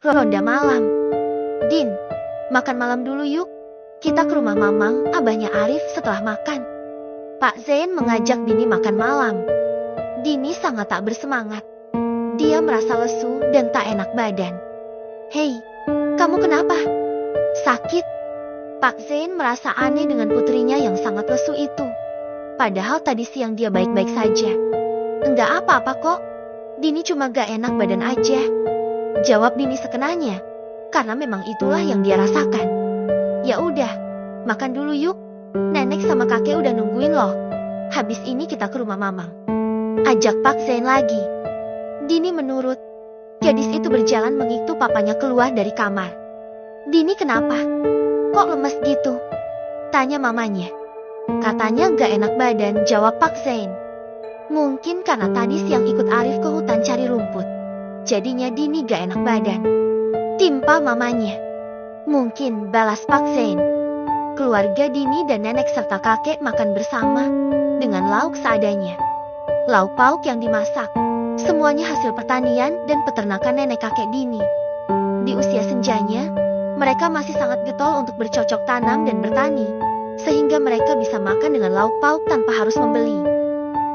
Ronda malam. Din, makan malam dulu yuk. Kita ke rumah Mamang, abahnya Arif setelah makan. Pak Zain mengajak Dini makan malam. Dini sangat tak bersemangat. Dia merasa lesu dan tak enak badan. Hei, kamu kenapa? Sakit? Pak Zain merasa aneh dengan putrinya yang sangat lesu itu. Padahal tadi siang dia baik-baik saja. Enggak apa-apa kok. Dini cuma gak enak badan aja. Jawab Dini sekenanya. Karena memang itulah yang dia rasakan. Ya udah, makan dulu yuk. Nenek sama kakek udah nungguin loh. Habis ini kita ke rumah Mamang. Ajak Pak Zain lagi. Dini menurut. Gadis itu berjalan mengikuti papanya keluar dari kamar. Dini kenapa? Kok lemes gitu? Tanya mamanya. Katanya gak enak badan, jawab Pak Zain. Mungkin karena tadi siang ikut Arif ke hutan cari rumput. Jadinya Dini gak enak badan. Timpa mamanya. Mungkin, balas Pak Zain. Keluarga Dini dan nenek serta kakek makan bersama dengan lauk seadanya. Lauk pauk yang dimasak, semuanya hasil pertanian dan peternakan nenek kakek Dini. Di usia senjanya, mereka masih sangat getol untuk bercocok tanam dan bertani, sehingga mereka bisa makan dengan lauk pauk tanpa harus membeli.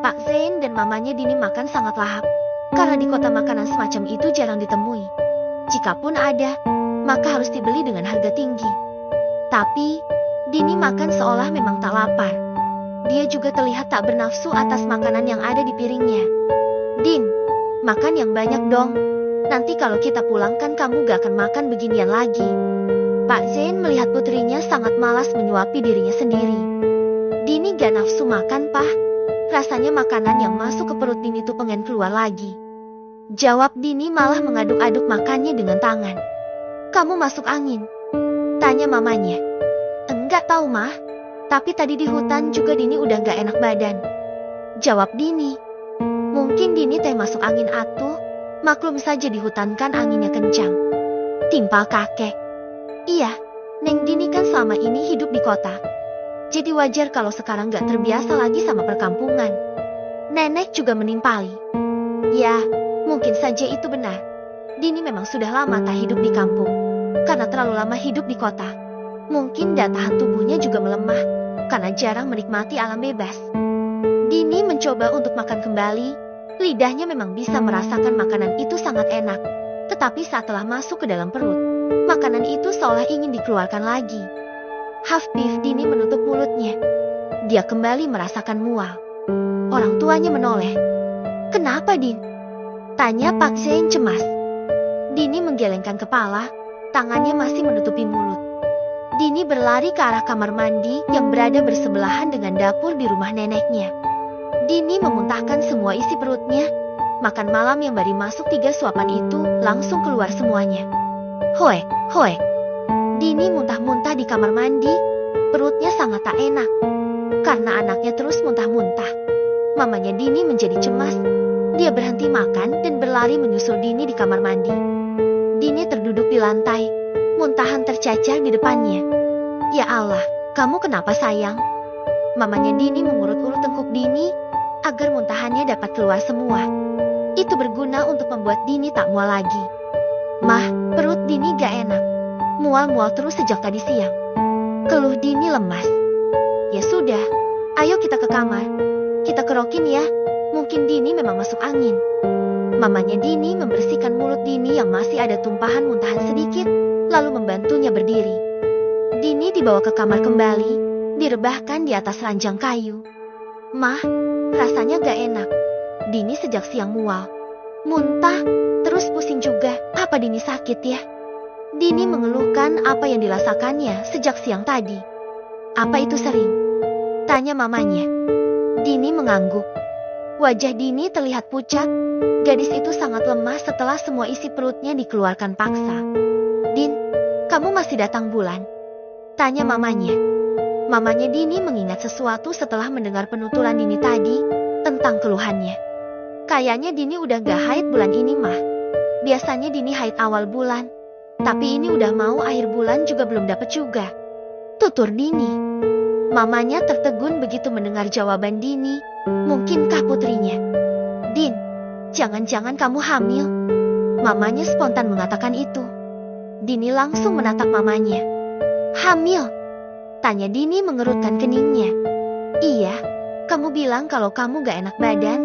Pak Zain dan mamanya Dini makan sangat lahap, karena di kota makanan semacam itu jarang ditemui. Jikapun ada, maka harus dibeli dengan harga tinggi. Tapi, Dini makan seolah memang tak lapar. Dia juga terlihat tak bernafsu atas makanan yang ada di piringnya. Din, makan yang banyak dong. Nanti kalau kita pulang kan kamu gak akan makan beginian lagi. Pak Zain melihat putrinya sangat malas menyuapi dirinya sendiri. Dini gak nafsu makan, Pak. Rasanya makanan yang masuk ke perut Dini tuh pengen keluar lagi. Jawab Dini malah mengaduk-aduk makannya dengan tangan. Kamu masuk angin? Tanya mamanya. Enggak tahu mah, tapi tadi di hutan juga Dini udah gak enak badan. Jawab Dini. Mungkin Dini teh masuk angin atuh, maklum saja di hutan kan anginnya kencang. Timpal kakek. Iya, Neng Dini kan selama ini hidup di kota. Jadi wajar kalau sekarang gak terbiasa lagi sama perkampungan. Nenek juga menimpali. Ya, mungkin saja itu benar. Dini memang sudah lama tak hidup di kampung. Karena terlalu lama hidup di kota. Mungkin daya tahan tubuhnya juga melemah, karena jarang menikmati alam bebas. Dini mencoba untuk makan kembali. Lidahnya memang bisa merasakan makanan itu sangat enak. Tetapi saat telah masuk ke dalam perut, makanan itu seolah ingin dikeluarkan lagi. Hafif Dini menutup mulutnya. Dia kembali merasakan mual. Orang tuanya menoleh. Kenapa, Din? Tanya Pak Zain cemas. Dini menggelengkan kepala, tangannya masih menutupi mulut. Dini berlari ke arah kamar mandi yang berada bersebelahan dengan dapur di rumah neneknya. Dini memuntahkan semua isi perutnya. Makan malam yang baru masuk 3 suapan itu langsung keluar semuanya. Hoe, hoe. Dini muntah-muntah di kamar mandi. Perutnya sangat tak enak. Karena anaknya terus muntah-muntah. Mamanya Dini menjadi cemas. Dia berhenti makan dan berlari menyusul Dini di kamar mandi. Dini terduduk di lantai. Muntahan tercacar di depannya. Ya Allah, kamu kenapa sayang? Mamanya Dini mengurut-urut tengkuk Dini agar muntahannya dapat keluar semua. Itu berguna untuk membuat Dini tak mual lagi. Mah, perut Dini gak enak. Mual-mual terus sejak tadi siang. Keluh Dini lemas. Ya sudah, ayo kita ke kamar. Kita kerokin ya, mungkin Dini memang masuk angin. Mamanya Dini membersihkan mulut Dini yang masih ada tumpahan muntahan sedikit, lalu membantunya berdiri. Dini dibawa ke kamar kembali, direbahkan di atas ranjang kayu. Mah, rasanya gak enak. Dini sejak siang mual. Muntah, terus pusing juga. Apa Dini sakit ya? Dini mengeluhkan apa yang dirasakannya sejak siang tadi. Apa itu sering? Tanya mamanya. Dini mengangguk. Wajah Dini terlihat pucat. Gadis itu sangat lemah setelah semua isi perutnya dikeluarkan paksa. Din, kamu masih datang bulan? Tanya mamanya. Mamanya Dini mengingat sesuatu setelah mendengar penuturan Dini tadi tentang keluhannya. Kayaknya Dini udah gak haid bulan ini mah. Biasanya Dini haid awal bulan. Tapi ini udah mau akhir bulan juga belum dapat juga. Tutur Dini. Mamanya tertegun begitu mendengar jawaban Dini. Mungkinkah putrinya? Din, jangan-jangan kamu hamil? Mamanya spontan mengatakan itu. Dini langsung menatap mamanya. Hamil? Tanya Dini mengerutkan keningnya. Iya, kamu bilang kalau kamu gak enak badan,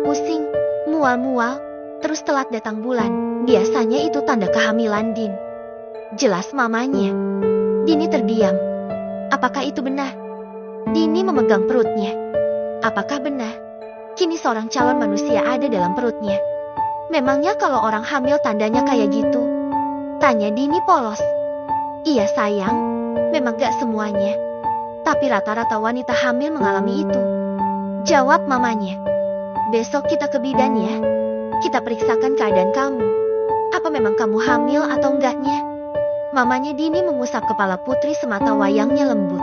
pusing, mual-mual, terus telat datang bulan. Biasanya itu tanda kehamilan, Din. Jelas mamanya. Dini terdiam. Apakah itu benar? Dini memegang perutnya. Apakah benar? Kini seorang calon manusia ada dalam perutnya. Memangnya kalau orang hamil tandanya kayak gitu? Tanya Dini polos. Iya sayang, memang gak semuanya. Tapi rata-rata wanita hamil mengalami itu. Jawab mamanya. Besok kita ke bidan ya. Kita periksakan keadaan kamu. Apa memang kamu hamil atau enggaknya? Mamanya Dini mengusap kepala putri semata wayangnya lembut.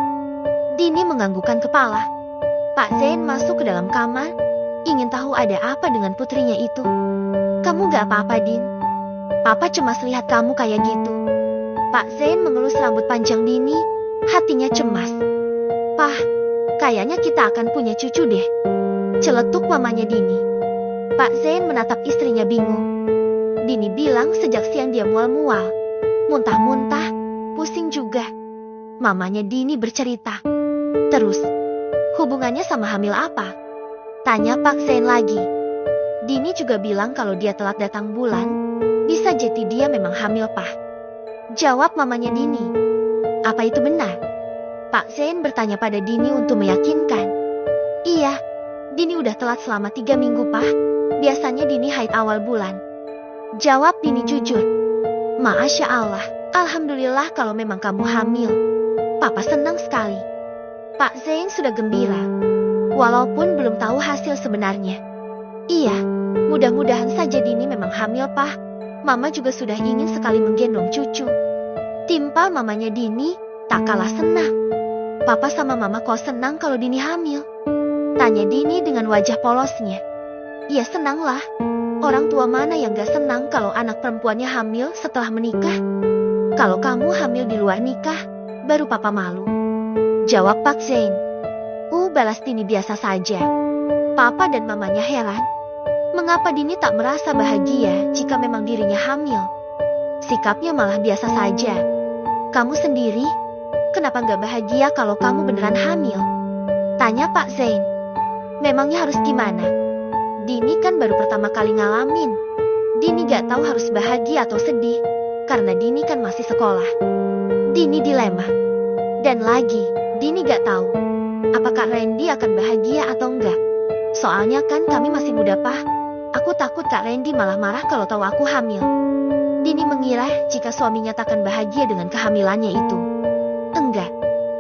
Dini menganggukkan kepala. Pak Zain masuk ke dalam kamar, ingin tahu ada apa dengan putrinya itu. Kamu gak apa-apa, Din? Papa cemas lihat kamu kayak gitu. Pak Zain mengelus rambut panjang Dini, hatinya cemas. Pah, kayaknya kita akan punya cucu deh. Celetuk mamanya Dini. Pak Zain menatap istrinya bingung. Dini bilang sejak siang dia mual-mual. Muntah-muntah, pusing juga. Mamanya Dini bercerita. Terus, hubungannya sama hamil apa? Tanya Pak Zain lagi. Dini juga bilang kalau dia telat datang bulan, bisa jadi dia memang hamil, Pak. Jawab mamanya Dini. Apa itu benar? Pak Zain bertanya pada Dini untuk meyakinkan. Iya, Dini udah telat selama 3 minggu, Pak. Biasanya Dini haid awal bulan. Jawab Dini jujur. Masya Allah, Alhamdulillah kalau memang kamu hamil. Papa senang sekali. Pak Zain sudah gembira, walaupun belum tahu hasil sebenarnya. Iya, mudah-mudahan saja Dini memang hamil, Pak. Mama juga sudah ingin sekali menggendong cucu. Timpal mamanya Dini, tak kalah senang. Papa sama mama kok senang kalau Dini hamil? Tanya Dini dengan wajah polosnya. Ya senanglah. Orang tua mana yang gak senang kalau anak perempuannya hamil setelah menikah? Kalau kamu hamil di luar nikah, baru papa malu. Jawab Pak Zain. Balas Dini biasa saja. Papa dan mamanya heran. Mengapa Dini tak merasa bahagia jika memang dirinya hamil? Sikapnya malah biasa saja. Kamu sendiri, kenapa gak bahagia kalau kamu beneran hamil? Tanya Pak Zain. Memangnya harus gimana? Dini kan baru pertama kali ngalamin. Dini gak tahu harus bahagia atau sedih, karena Dini kan masih sekolah. Dini dilema. Dan lagi, Dini gak tahu, apakah Randy akan bahagia atau enggak. Soalnya kan kami masih muda, Pak. Aku takut Kak Randy malah marah kalau tahu aku hamil. Dini mengira jika suaminya takkan bahagia dengan kehamilannya itu. Enggak,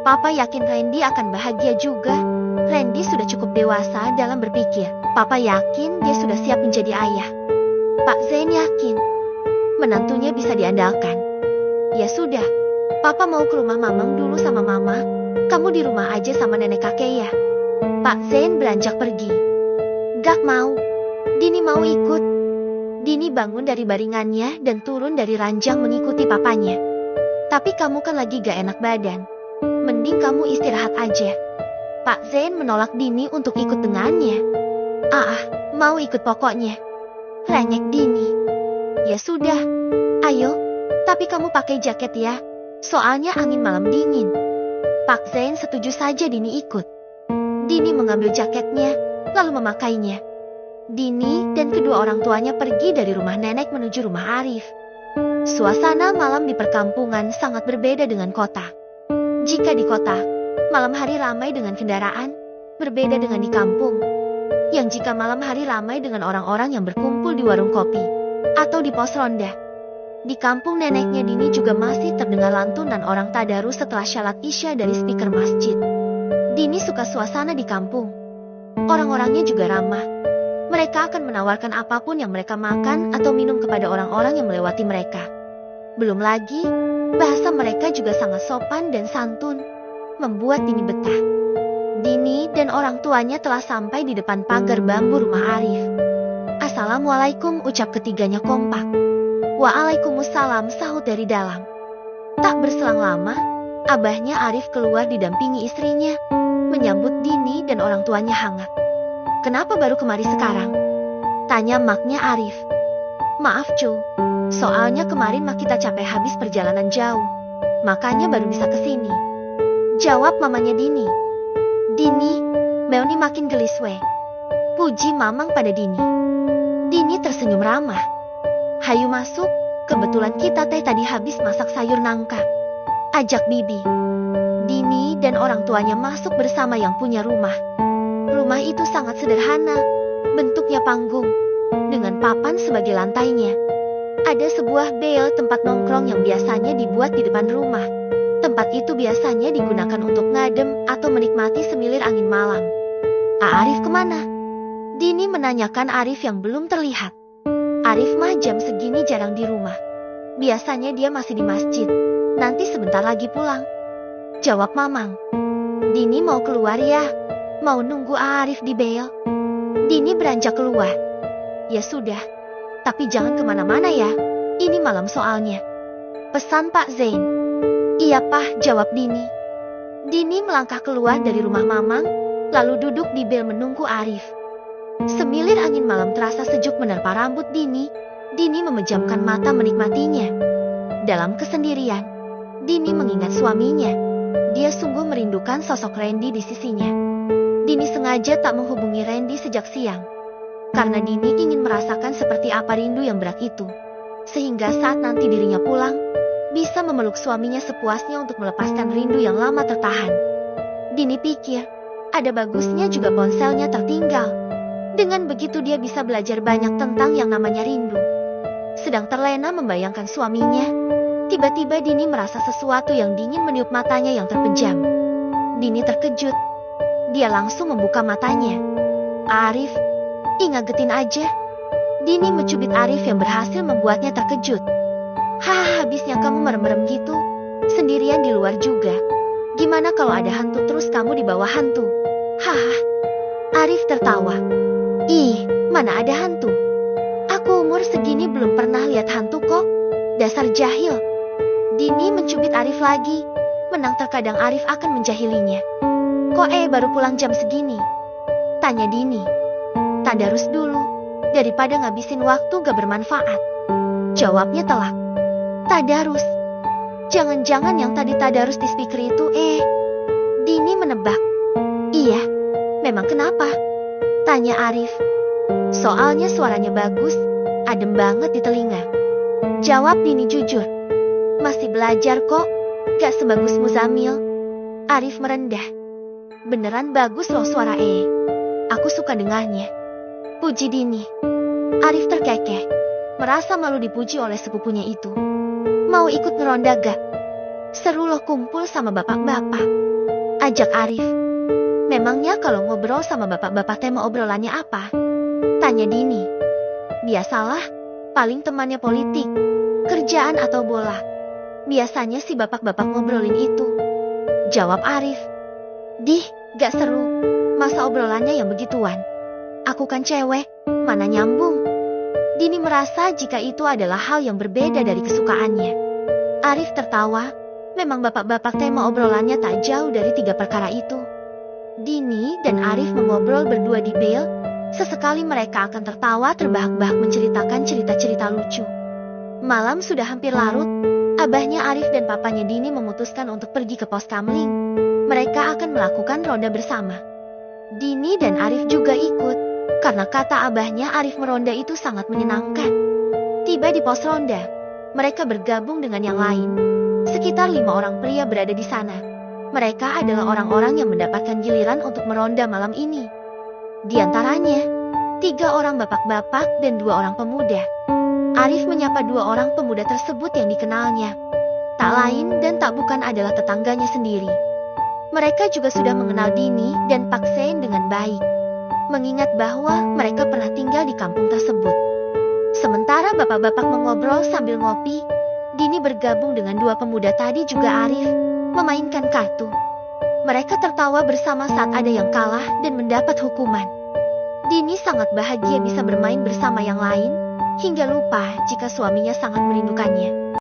Papa yakin Randy akan bahagia juga. Randy sudah cukup dewasa dalam berpikir. Papa yakin dia sudah siap menjadi ayah. Pak Zain yakin menantunya bisa diandalkan. Ya sudah, Papa mau ke rumah Mamang dulu sama Mama. Kamu di rumah aja sama nenek kakek ya. Pak Zain beranjak pergi. Gak mau. Dini mau ikut. Dini bangun dari baringannya dan turun dari ranjang mengikuti papanya. Tapi kamu kan lagi gak enak badan. Mending kamu istirahat aja. Pak Zain menolak Dini untuk ikut dengannya. Mau ikut pokoknya. Rengek Dini. Ya sudah. Ayo. Tapi kamu pakai jaket ya. Soalnya angin malam dingin. Pak Zain setuju saja Dini ikut. Dini mengambil jaketnya, lalu memakainya. Dini dan kedua orang tuanya pergi dari rumah nenek menuju rumah Arif. Suasana malam di perkampungan sangat berbeda dengan kota. Jika di kota, malam hari ramai dengan kendaraan, berbeda dengan di kampung. Yang jika malam hari ramai dengan orang-orang yang berkumpul di warung kopi, atau di pos ronda. Di kampung neneknya Dini juga masih terdengar lantunan orang tadarus setelah syalat isya dari speaker masjid. Dini suka suasana di kampung. Orang-orangnya juga ramah. Mereka akan menawarkan apapun yang mereka makan atau minum kepada orang-orang yang melewati mereka. Belum lagi, bahasa mereka juga sangat sopan dan santun, membuat Dini betah. Dini dan orang tuanya telah sampai di depan pagar bambu rumah Arif. Assalamualaikum, ucap ketiganya kompak. Waalaikumsalam, sahut dari dalam. Tak berselang lama, abahnya Arif keluar didampingi istrinya, menyambut Dini dan orang tuanya hangat. Kenapa baru kemari sekarang? Tanya maknya Arif. Maaf cu, Soalnya kemarin mah kita capek habis perjalanan jauh. Makanya baru bisa kesini. Jawab mamanya Dini. Dini, Meoni makin gelis weh. Puji mamang pada Dini. Dini tersenyum ramah. Hayu masuk, kebetulan kita teh tadi habis masak sayur nangka. Ajak Bibi. Dini dan orang tuanya masuk bersama yang punya rumah. Rumah itu sangat sederhana, bentuknya panggung, dengan papan sebagai lantainya. Ada sebuah bel tempat nongkrong yang biasanya dibuat di depan rumah. Tempat itu biasanya digunakan untuk ngadem atau menikmati semilir angin malam. Arif kemana? Dini menanyakan Arif yang belum terlihat. Arif mah jam segini jarang di rumah. Biasanya dia masih di masjid. Nanti sebentar lagi pulang. Jawab mamang. Dini mau keluar ya? Mau nunggu Arif di bel? Dini beranjak keluar. Ya sudah, tapi jangan kemana-mana ya. Ini malam soalnya. Pesan Pak Zain. Iya Pak, jawab Dini. Dini melangkah keluar dari rumah mamang, lalu duduk di bel menunggu Arif. Semilir angin malam terasa sejuk menerpa rambut Dini. Dini memejamkan mata menikmatinya. Dalam kesendirian, Dini mengingat suaminya. Dia sungguh merindukan sosok Randy di sisinya. Dini sengaja tak menghubungi Randy sejak siang. Karena Dini ingin merasakan seperti apa rindu yang berat itu. Sehingga saat nanti dirinya pulang, bisa memeluk suaminya sepuasnya untuk melepaskan rindu yang lama tertahan. Dini pikir, ada bagusnya juga ponselnya tertinggal. Dengan begitu dia bisa belajar banyak tentang yang namanya rindu. Sedang terlena membayangkan suaminya, tiba-tiba Dini merasa sesuatu yang dingin meniup matanya yang terpejam. Dini terkejut. Dia langsung membuka matanya. Arif, ngagetin aja. Dini mencubit Arif yang berhasil membuatnya terkejut. Habisnya kamu merem-merem gitu. Sendirian di luar juga. Gimana kalau ada hantu terus kamu di bawah hantu? Arif tertawa. Ih, mana ada hantu? Aku umur segini belum pernah lihat hantu kok. Dasar jahil. Dini mencubit Arif lagi. Menang terkadang Arif akan menjahilinya. Kok baru pulang jam segini? Tanya Dini. Tadarus dulu, daripada ngabisin waktu gak bermanfaat. Jawabnya telak. Tadarus? Jangan-jangan yang tadi tadarus di speaker itu Dini menebak. Iya, memang kenapa? Tanya Arif. Soalnya suaranya bagus, adem banget di telinga. Jawab Dini jujur. Masih belajar kok, gak sebagus Muzamil. Arif merendah. Beneran bagus loh suara Aku suka dengarnya. Puji Dini. Arif terkekeh. Merasa malu dipuji oleh sepupunya itu. Mau ikut ngeronda gak? Seru loh kumpul sama bapak-bapak. Ajak Arif. Memangnya kalau ngobrol sama bapak-bapak tema obrolannya apa? Tanya Dini. Biasalah, paling temannya politik, kerjaan atau bola. Biasanya si bapak-bapak ngobrolin itu. Jawab Arif. Dih, gak seru. Masa obrolannya yang begituan? Aku kan cewek, mana nyambung? Dini merasa jika itu adalah hal yang berbeda dari kesukaannya. Arif tertawa. Memang bapak-bapak tema obrolannya tak jauh dari 3 perkara itu. Dini dan Arif mengobrol berdua di bel. Sesekali mereka akan tertawa terbahak-bahak menceritakan cerita-cerita lucu. Malam sudah hampir larut. Abahnya Arif dan papanya Dini memutuskan untuk pergi ke pos kamling. Mereka akan melakukan ronda bersama. Dini dan Arif juga ikut, karena kata abahnya Arif meronda itu sangat menyenangkan. Tiba di pos ronda, mereka bergabung dengan yang lain. Sekitar 5 orang pria berada di sana. Mereka adalah orang-orang yang mendapatkan giliran untuk meronda malam ini. Di antaranya, 3 orang bapak-bapak dan 2 orang pemuda. Arif menyapa 2 orang pemuda tersebut yang dikenalnya. Tak lain dan tak bukan adalah tetangganya sendiri. Mereka juga sudah mengenal Dini dan Pak Zain dengan baik, mengingat bahwa mereka pernah tinggal di kampung tersebut. Sementara bapak-bapak mengobrol sambil ngopi, Dini bergabung dengan 2 pemuda tadi juga Arif, memainkan kartu. Mereka tertawa bersama saat ada yang kalah dan mendapat hukuman. Dini sangat bahagia bisa bermain bersama yang lain, hingga lupa jika suaminya sangat merindukannya.